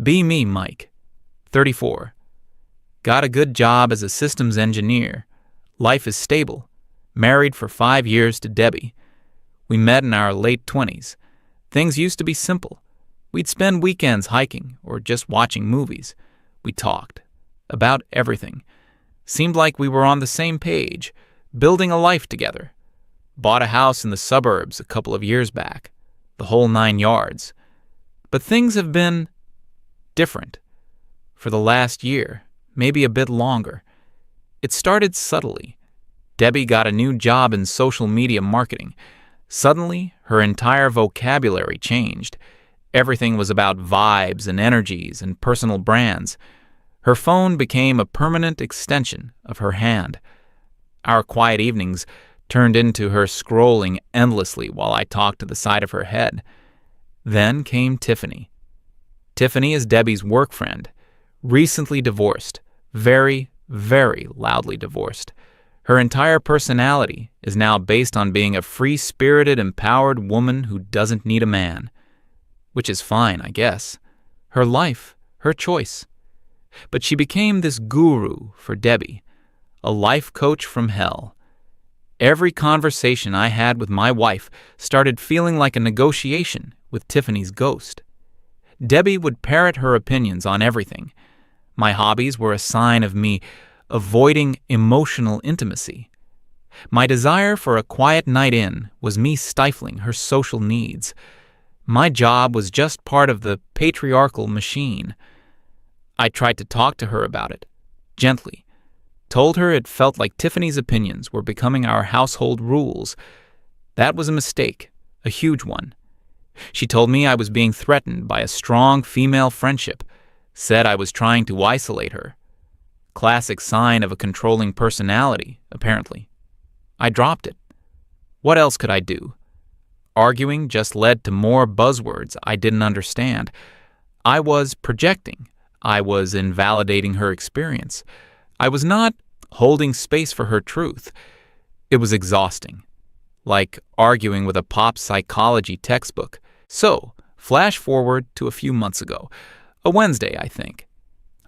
Be me, Mike, 34. Got a good job as a systems engineer. Life is stable. Married for 5 years to Debbie. We met in our late 20s. Things used to be simple. We'd spend weekends hiking or just watching movies. We talked about everything. Seemed like we were on the same page, building a life together. Bought a house in the suburbs a couple of years back, the whole 9 yards. But things have been different for the last year, maybe a bit longer. It started subtly. Debbie got a new job in social media marketing. Suddenly, her entire vocabulary changed. Everything was about vibes and energies and personal brands. Her phone became a permanent extension of her hand. Our quiet evenings turned into her scrolling endlessly while I talked to the side of her head. Then came Tiffany. Tiffany is Debbie's work friend, recently divorced, very, very loudly divorced. Her entire personality is now based on being a free-spirited, empowered woman who doesn't need a man. Which is fine, I guess. Her life, her choice. But she became this guru for Debbie, a life coach from hell. Every conversation I had with my wife started feeling like a negotiation with Tiffany's ghost. Debbie would parrot her opinions on everything. My hobbies were a sign of me avoiding emotional intimacy. My desire for a quiet night in was me stifling her social needs. My job was just part of the patriarchal machine. I tried to talk to her about it, gently. Told her it felt like Tiffany's opinions were becoming our household rules. That was a mistake, a huge one. She told me I was being threatened by a strong female friendship, said I was trying to isolate her. Classic sign of a controlling personality, apparently. I dropped it. What else could I do? Arguing just led to more buzzwords I didn't understand. I was projecting. I was invalidating her experience. I was not holding space for her truth. It was exhausting, like arguing with a pop psychology textbook. So, flash forward to a few months ago, a Wednesday, I think.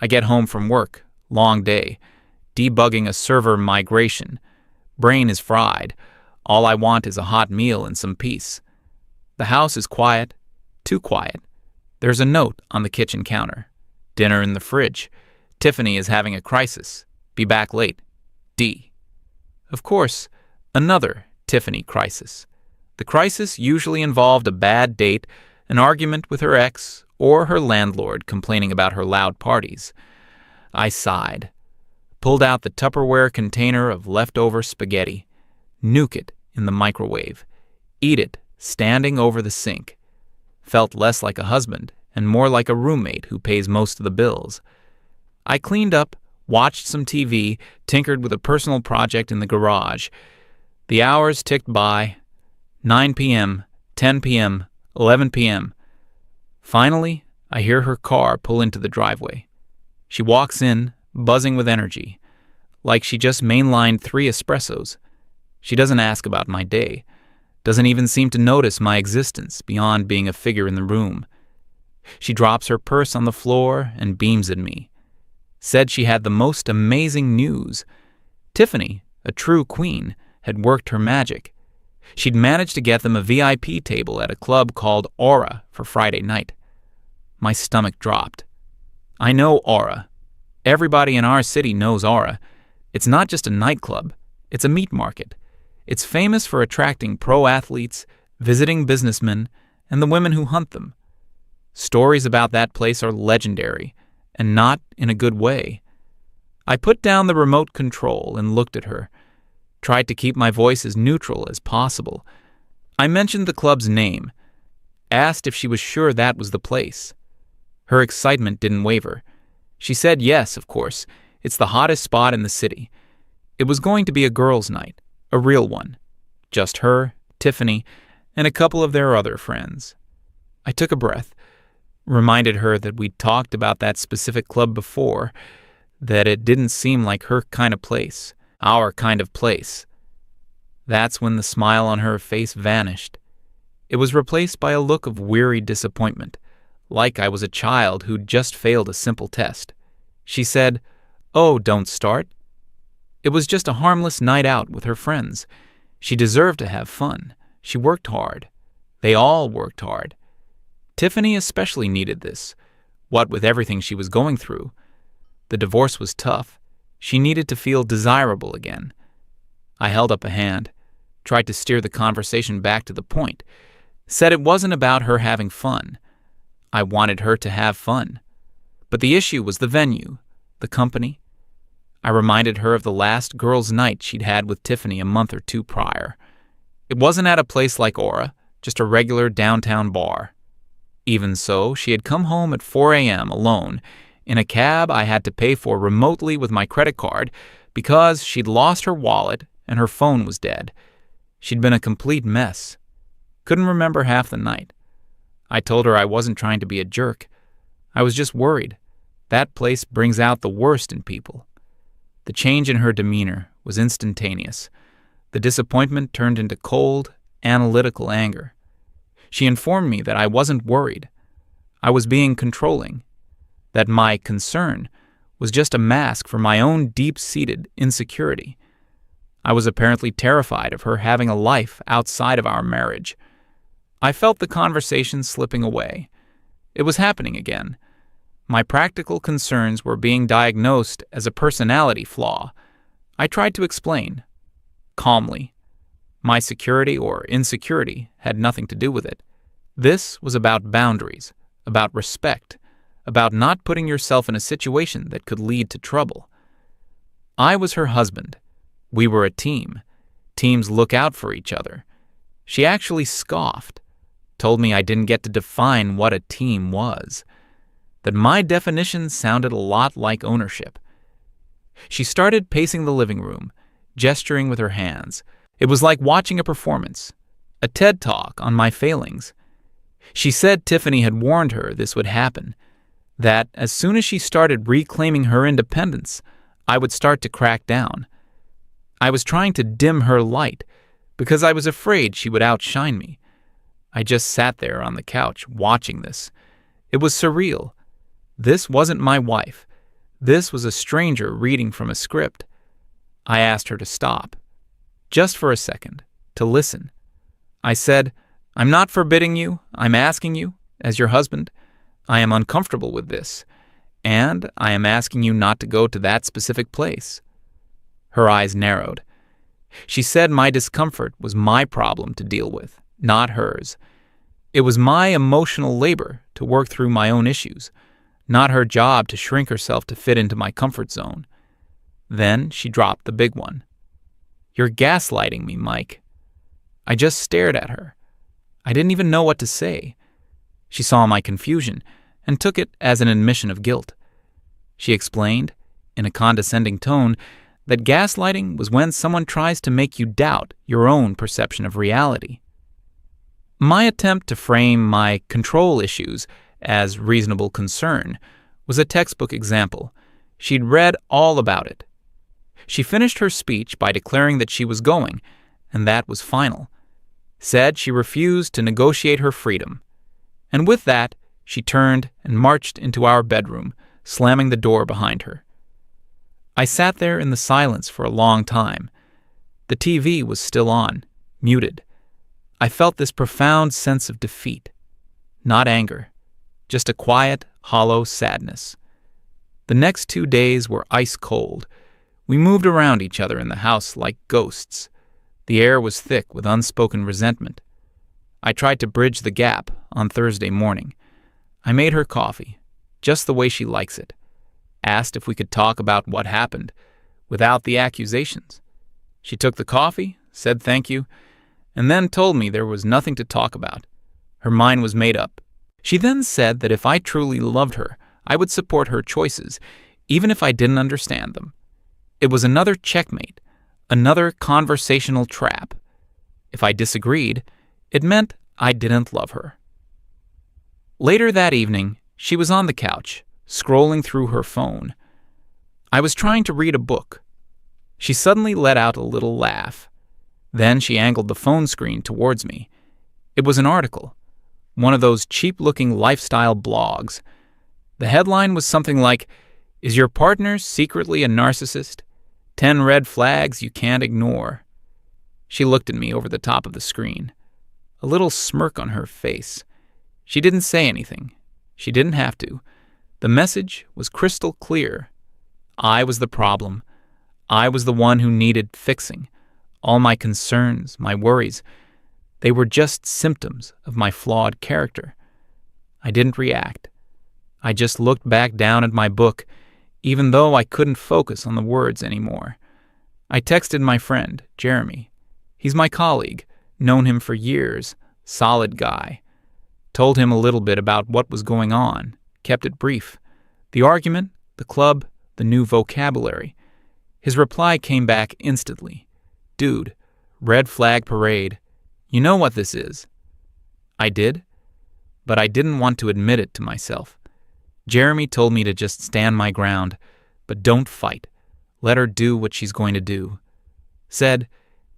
I get home from work, long day, debugging a server migration. Brain is fried. All I want is a hot meal and some peace. The house is quiet, too quiet. There's a note on the kitchen counter. Dinner in the fridge. Tiffany is having a crisis. Be back late. D. Of course, another Tiffany crisis. The crisis usually involved a bad date, an argument with her ex, or her landlord complaining about her loud parties. I sighed, pulled out the Tupperware container of leftover spaghetti, nuke it in the microwave, eat it standing over the sink. Felt less like a husband and more like a roommate who pays most of the bills. I cleaned up, watched some TV, tinkered with a personal project in the garage. The hours ticked by. 9 p.m., 10 p.m., 11 p.m. Finally, I hear her car pull into the driveway. She walks in, buzzing with energy, like she just mainlined 3 espressos. She doesn't ask about my day, doesn't even seem to notice my existence beyond being a figure in the room. She drops her purse on the floor and beams at me. Said she had the most amazing news. Tiffany, a true queen, had worked her magic. She'd managed to get them a VIP table at a club called Aura for Friday night. My stomach dropped. I know Aura. Everybody in our city knows Aura. It's not just a nightclub. It's a meat market. It's famous for attracting pro athletes, visiting businessmen, and the women who hunt them. Stories about that place are legendary, and not in a good way. I put down the remote control and looked at her. Tried to keep my voice as neutral as possible. I mentioned the club's name. Asked if she was sure that was the place. Her excitement didn't waver. She said yes, of course. It's the hottest spot in the city. It was going to be a girls' night, a real one. Just her, Tiffany, and a couple of their other friends. I took a breath, reminded her that we'd talked about that specific club before, that it didn't seem like her kind of place, our kind of place. That's when the smile on her face vanished. It was replaced by a look of weary disappointment, like I was a child who'd just failed a simple test. She said, "Oh, don't start." It was just a harmless night out with her friends. She deserved to have fun. She worked hard. They all worked hard. Tiffany especially needed this, what with everything she was going through. The divorce was tough. She needed to feel desirable again. I held up a hand, tried to steer the conversation back to the point, said it wasn't about her having fun. I wanted her to have fun. But the issue was the venue, the company. I reminded her of the last girls' night she'd had with Tiffany a month or two prior. It wasn't at a place like Aura, just a regular downtown bar. Even so, she had come home at 4 a.m. alone, in a cab I had to pay for remotely with my credit card because she'd lost her wallet and her phone was dead. She'd been a complete mess. Couldn't remember half the night. I told her I wasn't trying to be a jerk. I was just worried. That place brings out the worst in people. The change in her demeanor was instantaneous. The disappointment turned into cold, analytical anger. She informed me that I wasn't worried. I was being controlling. That my concern was just a mask for my own deep-seated insecurity. I was apparently terrified of her having a life outside of our marriage. I felt the conversation slipping away. It was happening again. My practical concerns were being diagnosed as a personality flaw. I tried to explain, calmly. My security or insecurity had nothing to do with it. This was about boundaries, about respect, about not putting yourself in a situation that could lead to trouble. I was her husband. We were a team. Teams look out for each other. She actually scoffed, told me I didn't get to define what a team was, that my definition sounded a lot like ownership. She started pacing the living room, gesturing with her hands. It was like watching a performance, a TED Talk on my failings. She said Tiffany had warned her this would happen, that as soon as she started reclaiming her independence, I would start to crack down. I was trying to dim her light because I was afraid she would outshine me. I just sat there on the couch watching this. It was surreal. This wasn't my wife. This was a stranger reading from a script. I asked her to stop, just for a second, to listen. I said, "I'm not forbidding you. I'm asking you, as your husband. I am uncomfortable with this, and I am asking you not to go to that specific place." Her eyes narrowed. She said my discomfort was my problem to deal with, not hers. It was my emotional labor to work through my own issues, not her job to shrink herself to fit into my comfort zone. Then she dropped the big one. "You're gaslighting me, Mike." I just stared at her. I didn't even know what to say. She saw my confusion and took it as an admission of guilt. She explained, in a condescending tone, that gaslighting was when someone tries to make you doubt your own perception of reality. My attempt to frame my control issues as reasonable concern was a textbook example. She'd read all about it. She finished her speech by declaring that she was going, and that was final. Said she refused to negotiate her freedom. And with that, she turned and marched into our bedroom, slamming the door behind her. I sat there in the silence for a long time. The TV was still on, muted. I felt this profound sense of defeat. Not anger, just a quiet, hollow sadness. The next 2 days were ice cold. We moved around each other in the house like ghosts. The air was thick with unspoken resentment. I tried to bridge the gap on Thursday morning. I made her coffee, just the way she likes it. Asked if we could talk about what happened, without the accusations. She took the coffee, said thank you, and then told me there was nothing to talk about. Her mind was made up. She then said that if I truly loved her, I would support her choices, even if I didn't understand them. It was another checkmate, another conversational trap. If I disagreed, it meant I didn't love her. Later that evening, she was on the couch, scrolling through her phone. I was trying to read a book. She suddenly let out a little laugh. Then she angled the phone screen towards me. It was an article. one of those cheap-looking lifestyle blogs. The headline was something like, "Is your partner secretly a narcissist? 10 red flags you can't ignore." She looked at me over the top of the screen, a little smirk on her face. She didn't say anything. She didn't have to. The message was crystal clear. I was the problem. I was the one who needed fixing. All my concerns, my worries, they were just symptoms of my flawed character. I didn't react. I just looked back down at my book, even though I couldn't focus on the words anymore. I texted my friend, Jeremy. He's my colleague, known him for years, solid guy. Told him a little bit about what was going on, kept it brief. The argument, the club, the new vocabulary. His reply came back instantly. "Dude, red flag parade. You know what this is." I did, but I didn't want to admit it to myself. Jeremy told me to just stand my ground, but don't fight. Let her do what she's going to do. Said,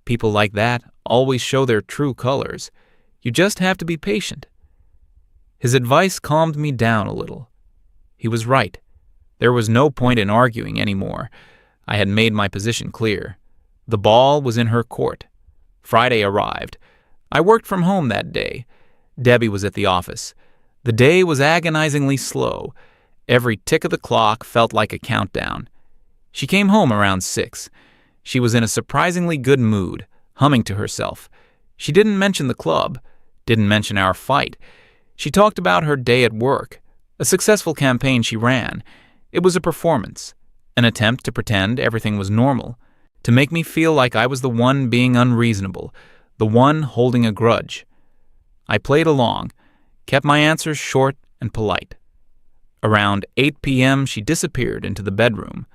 people like that always show their true colors. You just have to be patient. His advice calmed me down a little. He was right. There was no point in arguing anymore. I had made my position clear. The ball was in her court. Friday arrived. I worked from home that day. Debbie was at the office. The day was agonizingly slow. Every tick of the clock felt like a countdown. She came home around 6. She was in a surprisingly good mood, humming to herself. She didn't mention the club, didn't mention our fight. She talked about her day at work, a successful campaign she ran. It was a performance, an attempt to pretend everything was normal, to make me feel like I was the one being unreasonable, the one holding a grudge. I played along, kept my answers short and polite. Around 8 p.m., she disappeared into the bedroom.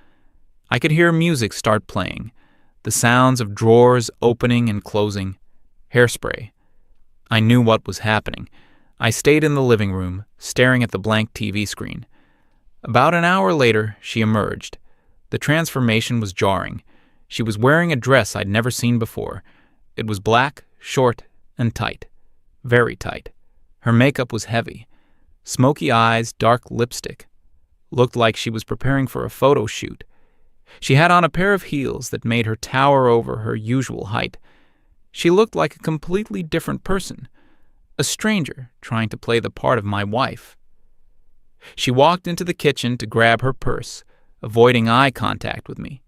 I could hear music start playing, the sounds of drawers opening and closing, hairspray. I knew what was happening. I stayed in the living room, staring at the blank TV screen. About an hour later, she emerged. The transformation was jarring. She was wearing a dress I'd never seen before. It was black, short, and tight. Very tight. Her makeup was heavy. Smoky eyes, dark lipstick. Looked like she was preparing for a photo shoot. She had on a pair of heels that made her tower over her usual height. She looked like a completely different person. A stranger trying to play the part of my wife. She walked into the kitchen to grab her purse, avoiding eye contact with me.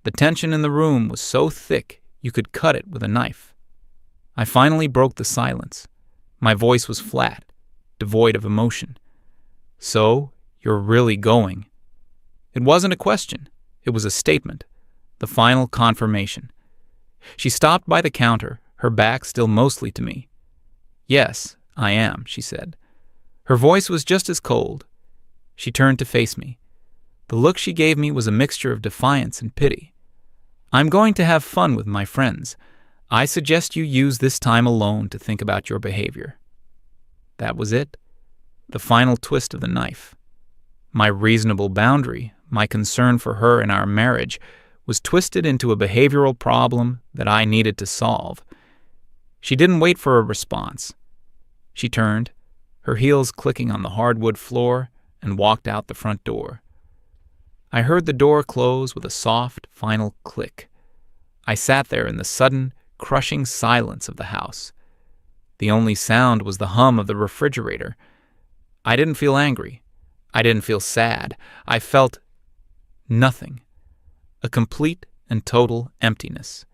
The tension in the room was so thick you could cut it with a knife. I finally broke the silence. My voice was flat, devoid of emotion. "So, you're really going?" It wasn't a question. It was a statement, the final confirmation. She stopped by the counter, her back still mostly to me. "Yes, I am," she said. Her voice was just as cold. She turned to face me. The look she gave me was a mixture of defiance and pity. "I'm going to have fun with my friends. I suggest you use this time alone to think about your behavior." That was it. The final twist of the knife. My reasonable boundary, my concern for her and our marriage, was twisted into a behavioral problem that I needed to solve. She didn't wait for a response. She turned, her heels clicking on the hardwood floor, and walked out the front door. I heard the door close with a soft, final click. I sat there in the sudden, crushing silence of the house. The only sound was the hum of the refrigerator. I didn't feel angry. I didn't feel sad. I felt nothing. A complete and total emptiness.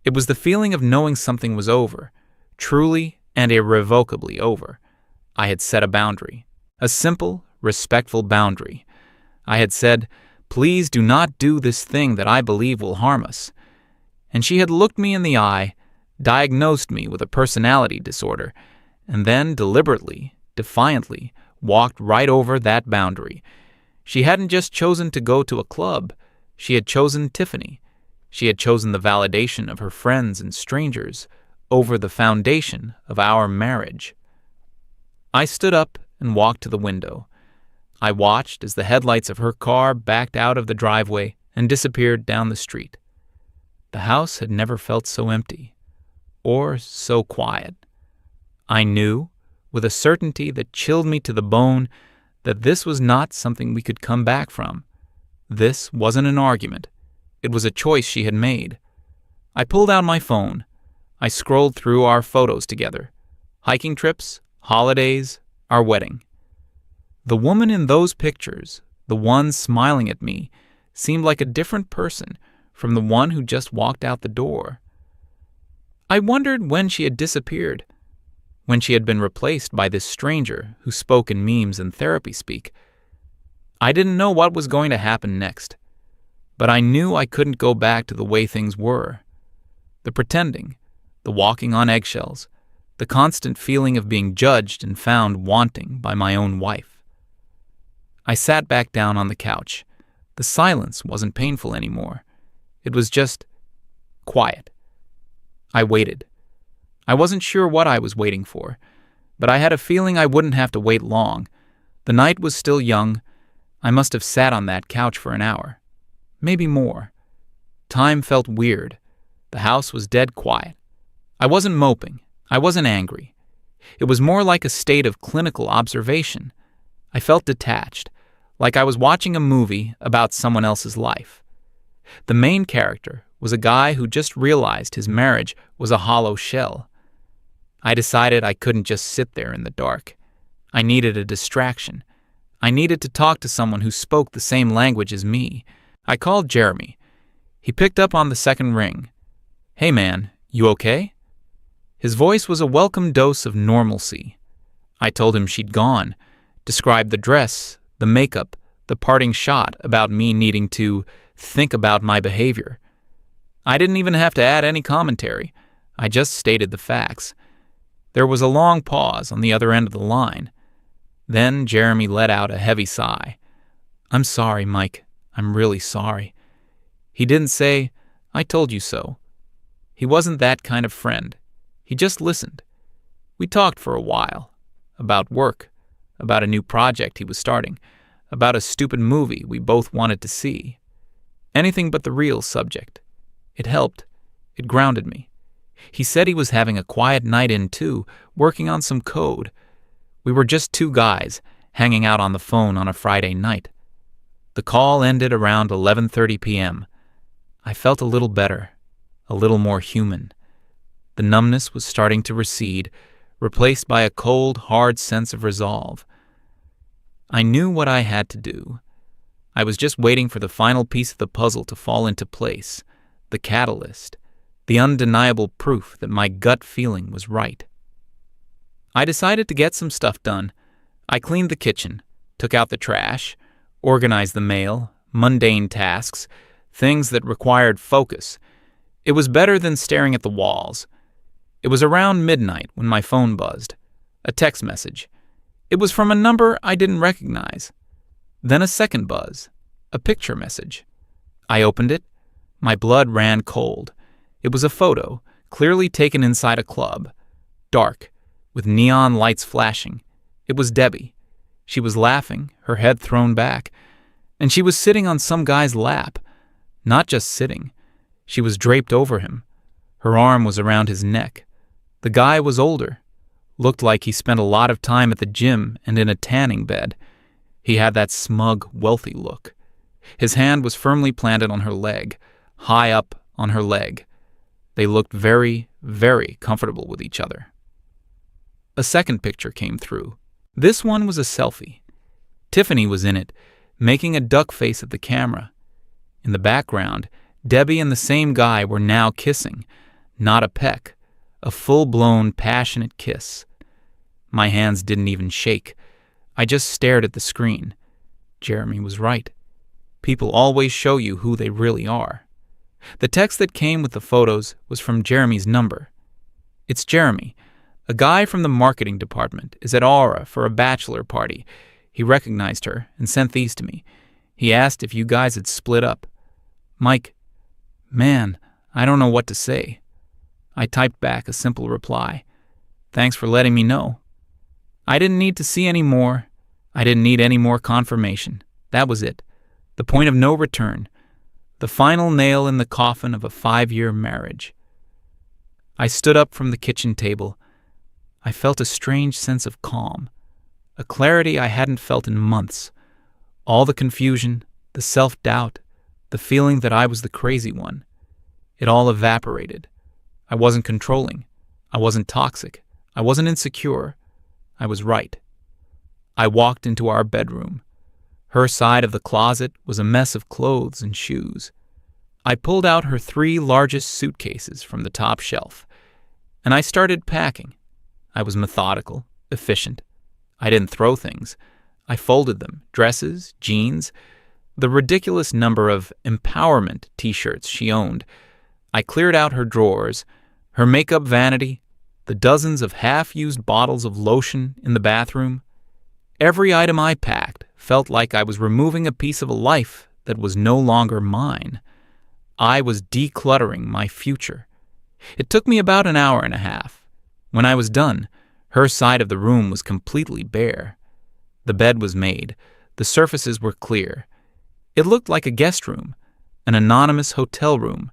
It was the feeling of knowing something was over, truly and irrevocably over. I had set a boundary, a simple, respectful boundary. I had said, "Please do not do this thing that I believe will harm us." And she had looked me in the eye, diagnosed me with a personality disorder, and then deliberately, defiantly, walked right over that boundary. She hadn't just chosen to go to a club. She had chosen Tiffany. She had chosen the validation of her friends and strangers over the foundation of our marriage. I stood up and walked to the window. I watched as the headlights of her car backed out of the driveway and disappeared down the street. The house had never felt so empty, or so quiet. I knew, with a certainty that chilled me to the bone that this was not something we could come back from. This wasn't an argument. It was a choice she had made. I pulled out my phone. I scrolled through our photos together. Hiking trips, holidays, our wedding. The woman in those pictures, the one smiling at me, seemed like a different person from the one who just walked out the door. I wondered when she had disappeared, when she had been replaced by this stranger who spoke in memes and therapy speak. I didn't know what was going to happen next, but I knew I couldn't go back to the way things were. The pretending, the walking on eggshells, the constant feeling of being judged and found wanting by my own wife. I sat back down on the couch. The silence wasn't painful anymore. It was just quiet. I waited. I wasn't sure what I was waiting for, but I had a feeling I wouldn't have to wait long. The night was still young. I must have sat on that couch for an hour, maybe more. Time felt weird. The house was dead quiet. I wasn't moping. I wasn't angry. It was more like a state of clinical observation. I felt detached, like I was watching a movie about someone else's life. The main character was a guy who just realized his marriage was a hollow shell. I decided I couldn't just sit there in the dark. I needed a distraction. I needed to talk to someone who spoke the same language as me. I called Jeremy. He picked up on the second ring. "Hey man, you okay?" His voice was a welcome dose of normalcy. I told him she'd gone, described the dress, the makeup, the parting shot about me needing to think about my behavior. I didn't even have to add any commentary. I just stated the facts. There was a long pause on the other end of the line. Then Jeremy let out a heavy sigh. "I'm sorry, Mike. I'm really sorry." He didn't say, "I told you so." He wasn't that kind of friend. He just listened. We talked for a while. About work. About a new project he was starting. About a stupid movie we both wanted to see. Anything but the real subject. It helped. It grounded me. He said he was having a quiet night in too, working on some code. We were just two guys, hanging out on the phone on a Friday night. The call ended around 11:30 p.m. I felt a little better, a little more human. The numbness was starting to recede, replaced by a cold, hard sense of resolve. I knew what I had to do. I was just waiting for the final piece of the puzzle to fall into place, the catalyst, the undeniable proof that my gut feeling was right. I decided to get some stuff done. I cleaned the kitchen, took out the trash, organized the mail, mundane tasks, things that required focus. It was better than staring at the walls. It was around midnight when my phone buzzed. A text message. It was from a number I didn't recognize. Then a second buzz. A picture message. I opened it. My blood ran cold. It was a photo, clearly taken inside a club. Dark, with neon lights flashing. It was Debbie. She was laughing, her head thrown back. And she was sitting on some guy's lap. Not just sitting. She was draped over him. Her arm was around his neck. The guy was older. Looked like he spent a lot of time at the gym and in a tanning bed. He had that smug, wealthy look. His hand was firmly planted on her leg, high up on her leg. They looked very, very comfortable with each other. A second picture came through. This one was a selfie. Tiffany was in it, making a duck face at the camera. In the background, Debbie and the same guy were now kissing, not a peck, a full-blown, passionate kiss. My hands didn't even shake. I just stared at the screen. Jeremy was right. People always show you who they really are. The text that came with the photos was from Jeremy's number. "It's Jeremy. A guy from the marketing department is at Aura for a bachelor party. He recognized her and sent these to me. He asked if you guys had split up. Mike, man, I don't know what to say." I typed back a simple reply. "Thanks for letting me know." I didn't need to see any more. I didn't need any more confirmation. That was it. The point of no return. The final nail in the coffin of a 5-year marriage. I stood up from the kitchen table. I felt a strange sense of calm, a clarity I hadn't felt in months. All the confusion, the self-doubt, the feeling that I was the crazy one, it all evaporated. I wasn't controlling. I wasn't toxic. I wasn't insecure. I was right. I walked into our bedroom. Her side of the closet was a mess of clothes and shoes. I pulled out her 3 largest suitcases from the top shelf, and I started packing. I was methodical, efficient. I didn't throw things. I folded them, dresses, jeans, the ridiculous number of empowerment t-shirts she owned. I cleared out her drawers, her makeup vanity, the dozens of half-used bottles of lotion in the bathroom. Every item I packed felt like I was removing a piece of a life that was no longer mine. I was decluttering my future. It took me about an hour and a half. When I was done, her side of the room was completely bare. The bed was made. The surfaces were clear. It looked like a guest room, an anonymous hotel room.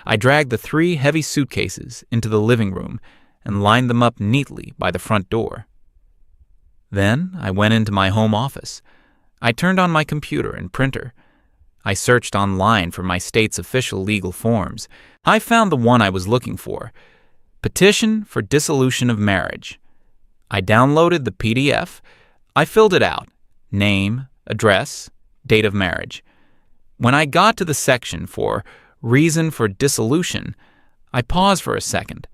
I dragged the 3 heavy suitcases into the living room and lined them up neatly by the front door. Then I went into my home office. I turned on my computer and printer. I searched online for my state's official legal forms. I found the one I was looking for: Petition for Dissolution of Marriage. I downloaded the PDF. I filled it out: name, address, date of marriage. When I got to the section for Reason for Dissolution, I paused for a second.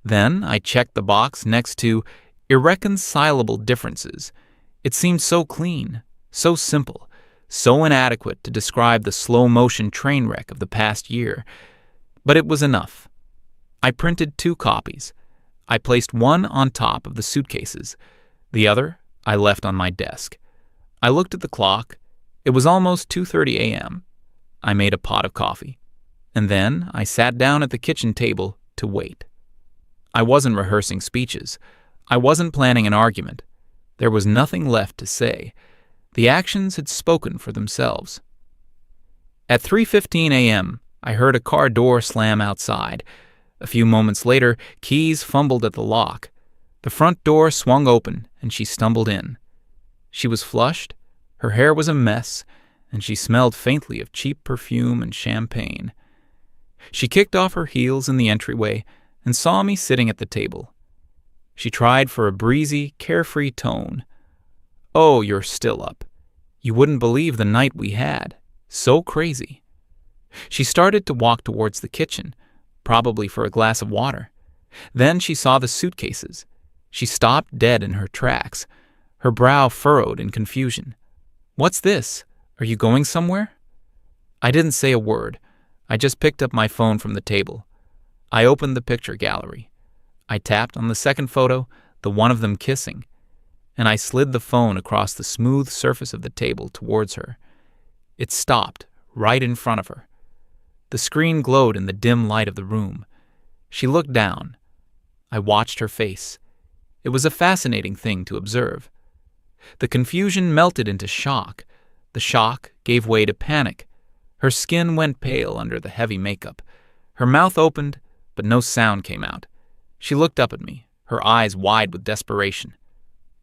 Then I checked the box next to Irreconcilable Differences. It seemed so clean, so simple, so inadequate to describe the slow-motion train wreck of the past year. But it was enough. I printed 2 copies. I placed one on top of the suitcases. The other I left on my desk. I looked at the clock. It was almost 2:30 a.m. I made a pot of coffee. And then I sat down at the kitchen table to wait. I wasn't rehearsing speeches. I wasn't planning an argument. There was nothing left to say. The actions had spoken for themselves. At 3:15 a.m., I heard a car door slam outside. A few moments later, keys fumbled at the lock. The front door swung open, and she stumbled in. She was flushed, her hair was a mess, and she smelled faintly of cheap perfume and champagne. She kicked off her heels in the entryway and saw me sitting at the table. She tried for a breezy, carefree tone. "Oh, you're still up. You wouldn't believe the night we had. So crazy." She started to walk towards the kitchen, probably for a glass of water. Then she saw the suitcases. She stopped dead in her tracks, her brow furrowed in confusion. "What's this? Are you going somewhere?" I didn't say a word. I just picked up my phone from the table. I opened the picture gallery. I tapped on the second photo, the one of them kissing, and I slid the phone across the smooth surface of the table towards her. It stopped right in front of her. The screen glowed in the dim light of the room. She looked down. I watched her face. It was a fascinating thing to observe. The confusion melted into shock. The shock gave way to panic. Her skin went pale under the heavy makeup. Her mouth opened, but no sound came out. She looked up at me, her eyes wide with desperation.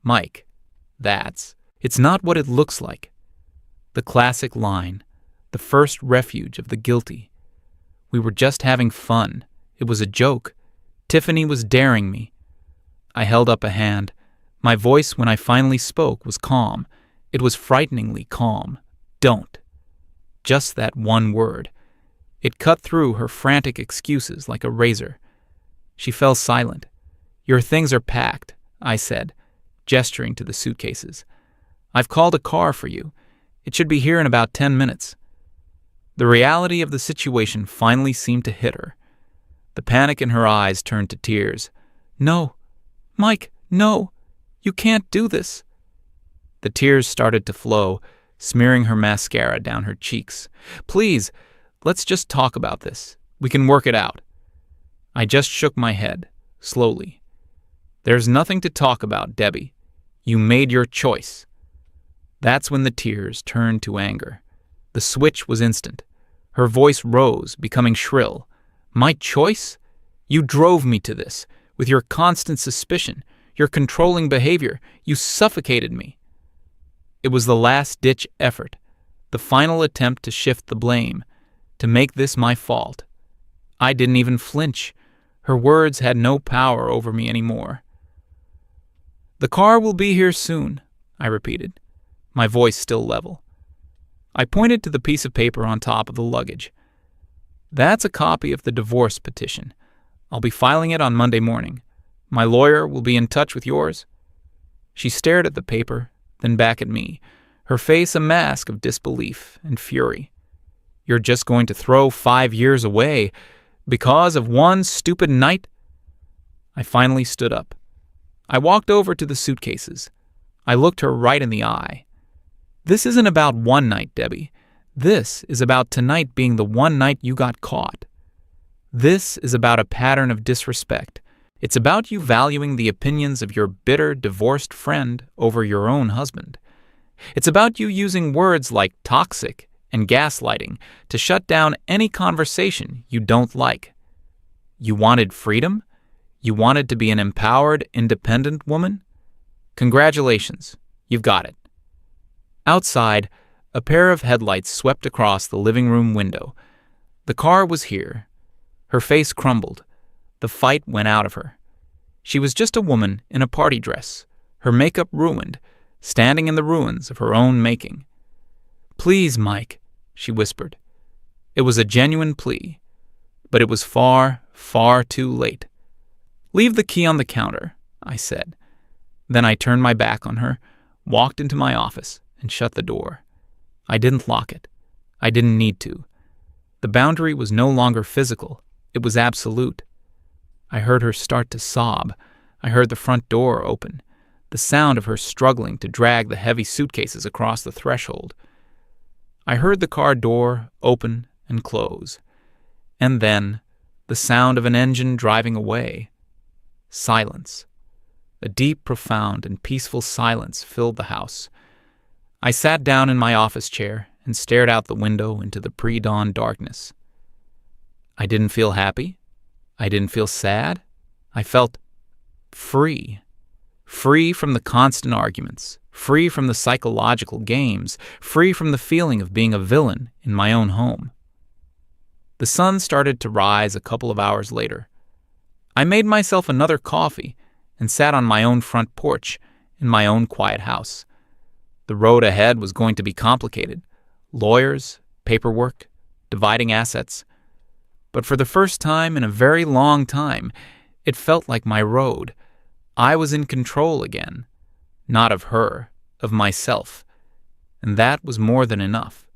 "Mike, it's not what it looks like." The classic line, the first refuge of the guilty. We were just having fun. It was a joke. Tiffany was daring me. I held up a hand. My voice, when I finally spoke, was calm. It was frighteningly calm. "Don't." Just that one word. It cut through her frantic excuses like a razor. She fell silent. "Your things are packed," I said, gesturing to the suitcases. "I've called a car for you. It should be here in about 10 minutes. The reality of the situation finally seemed to hit her. The panic in her eyes turned to tears. "No, Mike, no. You can't do this." The tears started to flow, smearing her mascara down her cheeks. "Please, let's just talk about this. We can work it out." I just shook my head, slowly. "There's nothing to talk about, Debbie. You made your choice." That's when the tears turned to anger. The switch was instant. Her voice rose, becoming shrill. "My choice? You drove me to this. With your constant suspicion, your controlling behavior, you suffocated me. It was the last-ditch effort, the final attempt to shift the blame, to make this my fault. I didn't even flinch. Her words had no power over me anymore. "The car will be here soon," I repeated, my voice still level. I pointed to the piece of paper on top of the luggage. "That's a copy of the divorce petition. I'll be filing it on Monday morning. My lawyer will be in touch with yours." She stared at the paper, then back at me, her face a mask of disbelief and fury. "You're just going to throw 5 years away because of one stupid night?" I finally stood up. I walked over to the suitcases. I looked her right in the eye. "This isn't about one night, Debbie. This is about tonight being the one night you got caught. This is about a pattern of disrespect. It's about you valuing the opinions of your bitter, divorced friend over your own husband. It's about you using words like toxic and gaslighting to shut down any conversation you don't like. You wanted freedom? You wanted to be an empowered, independent woman? Congratulations, you've got it." Outside, a pair of headlights swept across the living room window. The car was here. Her face crumbled. The fight went out of her. She was just a woman in a party dress, her makeup ruined, standing in the ruins of her own making. "Please, Mike," she whispered. It was a genuine plea, but it was far, far too late. "Leave the key on the counter," I said. Then I turned my back on her, walked into my office, and shut the door. I didn't lock it. I didn't need to. The boundary was no longer physical. It was absolute. I heard her start to sob. I heard the front door open, the sound of her struggling to drag the heavy suitcases across the threshold. I heard the car door open and close. And then, the sound of an engine driving away. Silence. A deep, profound, and peaceful silence filled the house. I sat down in my office chair and stared out the window into the pre-dawn darkness. I didn't feel happy. I didn't feel sad. I felt free. Free from the constant arguments, free from the psychological games, free from the feeling of being a villain in my own home. The sun started to rise a couple of hours later. I made myself another coffee and sat on my own front porch in my own quiet house. The road ahead was going to be complicated. Lawyers, paperwork, dividing assets. But for the first time in a very long time, it felt like my road. I was in control again. Not of her, of myself. And that was more than enough.